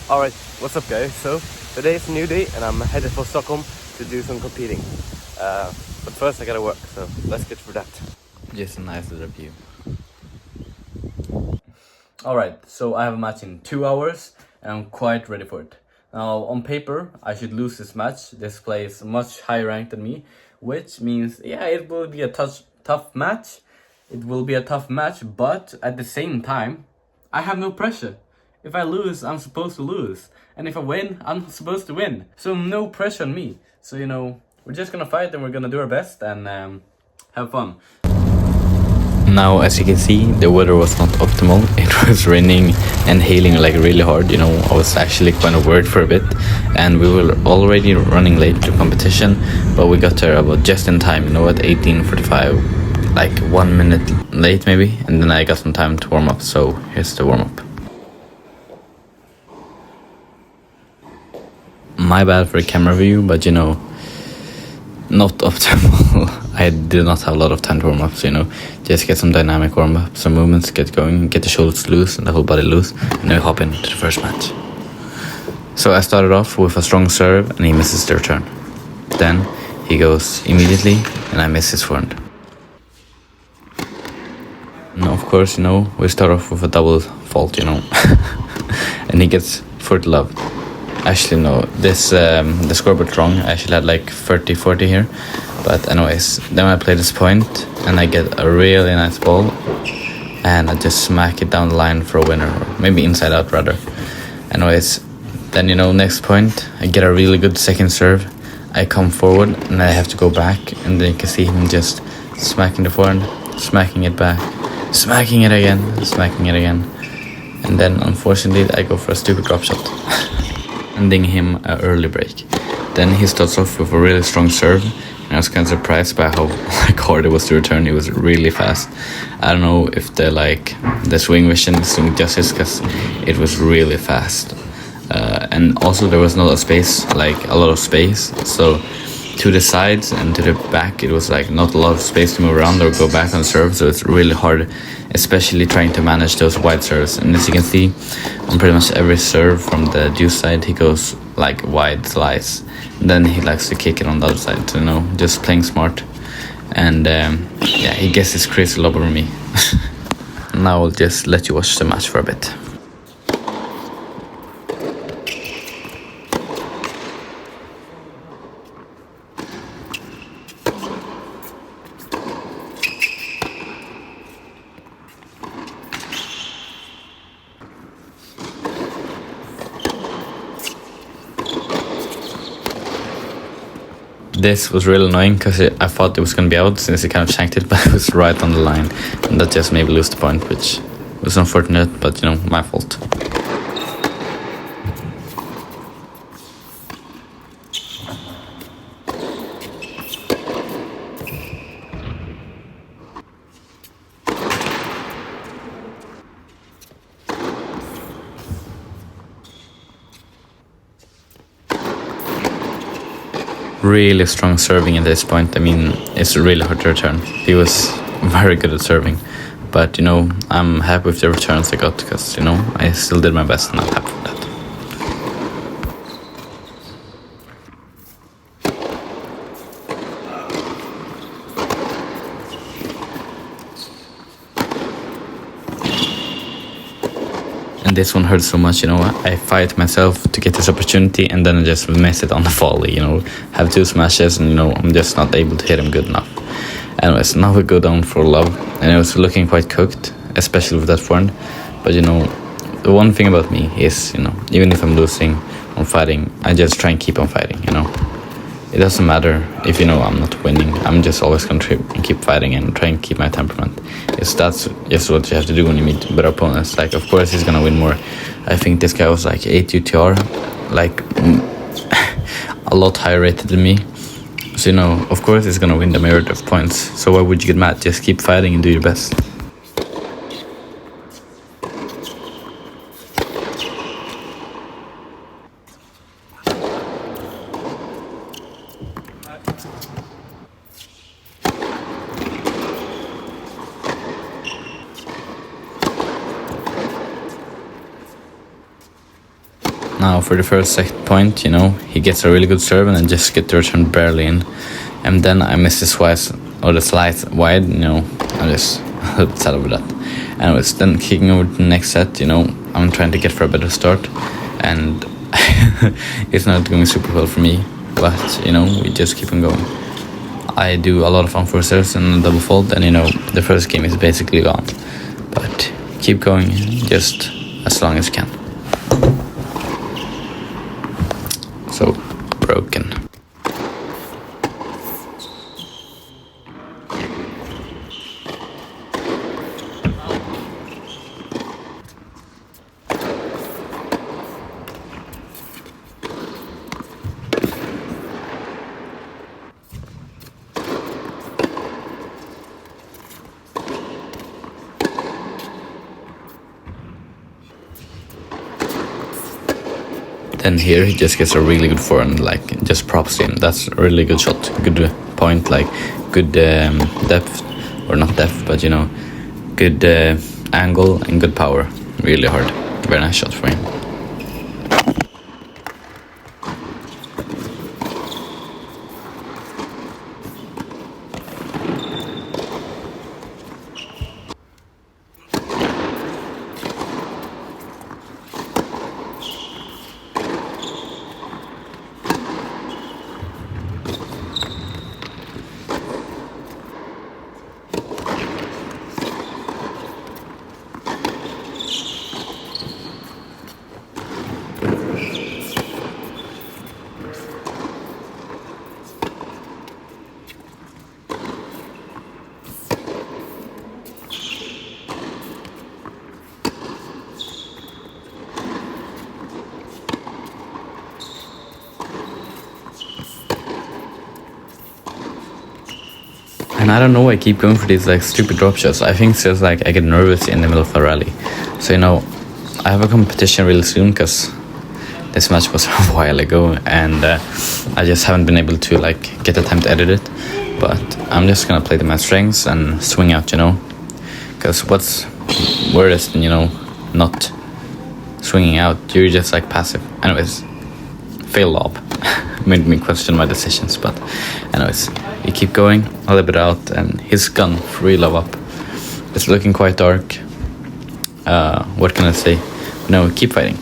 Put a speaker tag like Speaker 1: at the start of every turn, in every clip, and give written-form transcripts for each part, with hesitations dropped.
Speaker 1: Alright, what's up guys? So today is a new day and I'm headed for Stockholm to do some competing. But first I gotta work, so let's get through that.
Speaker 2: Just a nice little view. Alright, so I have a match in 2 hours and I'm quite ready for it. Now on paper I should lose this match. This player is much higher ranked than me, which means it will be a tough match. It will be a tough match, but at the same time I have no pressure. If I lose, I'm supposed to lose. And if I win, I'm supposed to win. So no pressure on me. So we're just gonna fight and we're gonna do our best and have fun. Now, as you can see, the weather was not optimal. It was raining and hailing like really hard. I was actually kind of worried for a bit, and we were already running late to competition, but we got there about just in time. At 18:45, like 1 minute late maybe, and then I got some time to warm up. So here's the warm up. My bad for the camera view, but not optimal. I did not have a lot of time to warm up, so just get some dynamic warm up, some movements, get going, get the shoulders loose and the whole body loose, and then we hop into the first match. So I started off with a strong serve and he misses the return. Then he goes immediately and I miss his forehand. Now of course, we start off with a double fault, and he gets 40 love. Actually no, the scoreboard's wrong. I actually had like 30-40 here. But anyways, then I play this point and I get a really nice ball and I just smack it down the line for a winner, or maybe inside out rather. Anyways, then next point I get a really good second serve. I come forward and I have to go back, and then you can see him just smacking the forehand, smacking it back, smacking it again, smacking it again. And then unfortunately I go for a stupid drop shot. Ending him an early break. Then he starts off with a really strong serve, and I was kind of surprised by how hard it was to return. It was really fast. I don't know if the swing vision is doing justice, because it was really fast. And also there was not a lot of space. So to the sides and to the back, it was like not a lot of space to move around or go back on serve. So it's really hard, especially trying to manage those wide serves. And as you can see, on pretty much every serve from the deuce side, he goes like wide slice. And then he likes to kick it on the other side. So just playing smart. And he gets his crease a lot over me. Now I'll just let you watch the match for a bit. This was really annoying because I thought it was going to be out since he kind of shanked it, but it was right on the line, and that just made me lose the point, which was unfortunate, but my fault. Really strong serving at this point. It's really hard to return. He was very good at serving, but I'm happy with the returns I got, because I still did my best and I'm happy with that. And this one hurts so much, I fight myself to get this opportunity, and then I just miss it on the volley, have two smashes, and I'm just not able to hit him good enough. Anyways, now we go down for love, and it was looking quite cooked, especially with that forehand. But the one thing about me is, even if I'm losing on fighting, I just try and keep on fighting, It doesn't matter if I'm not winning. I'm just always going to keep fighting and try and keep my temperament. That's just what you have to do when you meet better opponents. Like, of course he's going to win more. I think this guy was like 8 UTR, like a lot higher rated than me. So of course he's going to win the majority of points. So why would you get mad? Just keep fighting and do your best. now for the first set point, you know, he gets a really good serve and I just get the return barely in. And then I miss the slice or the slice wide, you know, I'm just a little bit sad over that. Anyways, then kicking over to the next set, you know, I'm trying to get for a better start. And it's not going super well for me, but, you know, we just keep on going. I do a lot of unforced errors and a double fault, and, you know, the first game is basically gone. But keep going just as long as you can. So, broken. Then here he just gets a really good forehand, like just props him. That's a really good shot, good point, like good depth, or not depth, but you know, good angle and good power. Really hard, very nice shot for him. And I don't know why I keep going for these like stupid drop shots. I think it's just like I get nervous in the middle of a rally. So, you know, I have a competition really soon because this match was a while ago, and I just haven't been able to like get the time to edit it. But I'm just gonna play the match strengths and swing out, you know, because what's worse than, you know, not swinging out? You're just like passive. Anyways, fail lob made me question my decisions, but anyways, we keep going a little bit out, and his gun free lob up. It's looking quite dark. What can I say? No, keep fighting.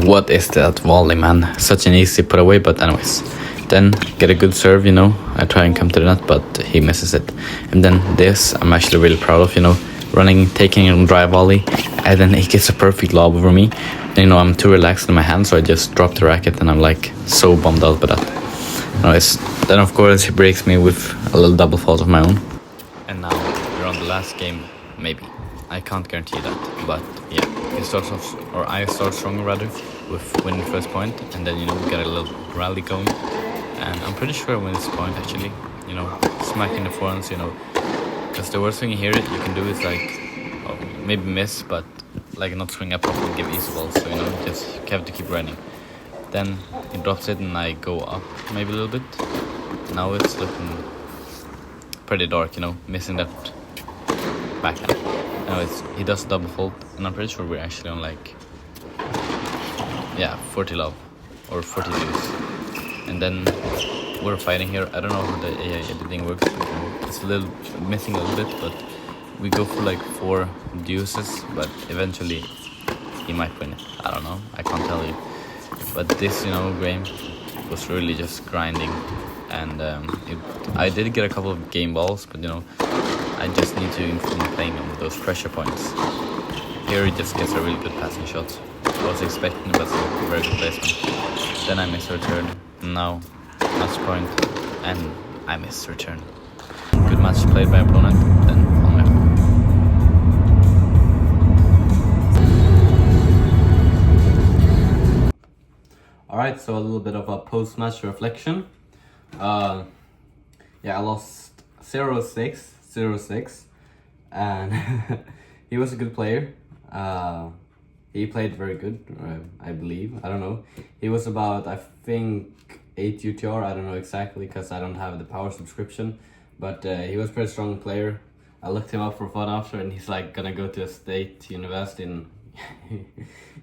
Speaker 2: What is that volley, man? Such an easy put away, but anyways. Then get a good serve, you know. I try and come to the net, but he misses it. And then this, I'm actually really proud of, you know. Running, taking a dry volley, and then he gets a perfect lob over me. And, you know, I'm too relaxed in my hand, so I just drop the racket, and I'm like so bummed out by that. Anyways, then of course he breaks me with a little double fault of my own. And now we're on the last game, maybe. I can't guarantee that, but yeah, he starts off, or I start strong rather, with winning first point, and then, you know, we get a little rally going, and I'm pretty sure I win this point actually, you know, smacking the forehands, you know, because the worst thing here you can do is like, oh, maybe miss, but like not swing up and give easy balls, so, you know, just you have to keep running. Then he drops it and I go up maybe a little bit. Now it's looking pretty dark, you know, missing that backhand. Anyways, he does a double fault, and I'm pretty sure we're actually on like, yeah, 40 love or 40 deuce. And then we're fighting here. I don't know how the AI editing works, but, you know, it's a little missing a little bit, but we go for like 4 deuces, but eventually he might win it. I don't know, I can't tell you. But this, you know, game was really just grinding and I did get a couple of game balls, but you know, I just need to improve my playing on those pressure points. Here he just gets a really good passing shot. I was expecting, but still a very good placement. Then I miss return. Now match point, and I miss return. Good match played by opponent. Then on my home. Alright, so a little bit of a post-match reflection. Yeah, I lost 0-6, 0-6, and he was a good player. He played very good, I believe. I don't know. He was about, I think, 8 UTR. I don't know exactly because I don't have the power subscription. But he was a pretty strong player. I looked him up for fun after, and he's like gonna go to a state university in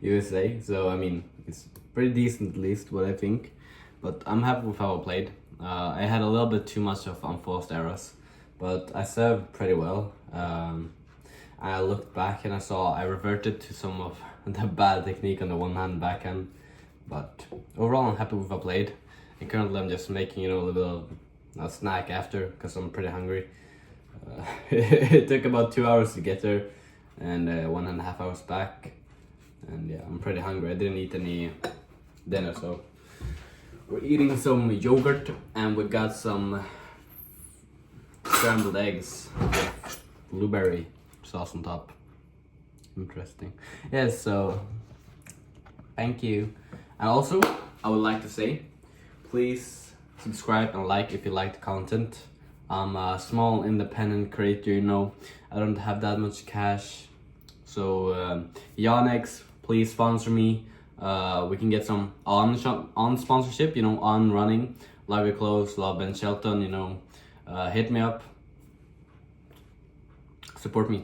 Speaker 2: USA. So I mean, it's pretty decent, at least what I think. But I'm happy with how I played. I had a little bit too much of unforced errors, but I served pretty well. I looked back and I saw I reverted to some of the bad technique on the one-hand backhand. But overall, I'm happy with how I played. And currently, I'm just making, you know, a little bit of a snack after because I'm pretty hungry. It took about 2 hours to get there and 1.5 hours back. And yeah, I'm pretty hungry. I didn't eat any dinner, so we're eating some yogurt and we got some scrambled eggs with blueberry sauce on top. Interesting. Yes, so thank you. And also, I would like to say, please subscribe and like if you like the content. I'm a small independent creator, you know. I don't have that much cash. So Yonex, please sponsor me. We can get some on sponsorship, you know, on running. Love your clothes, love Ben Shelton, you know. Hit me up. Support me.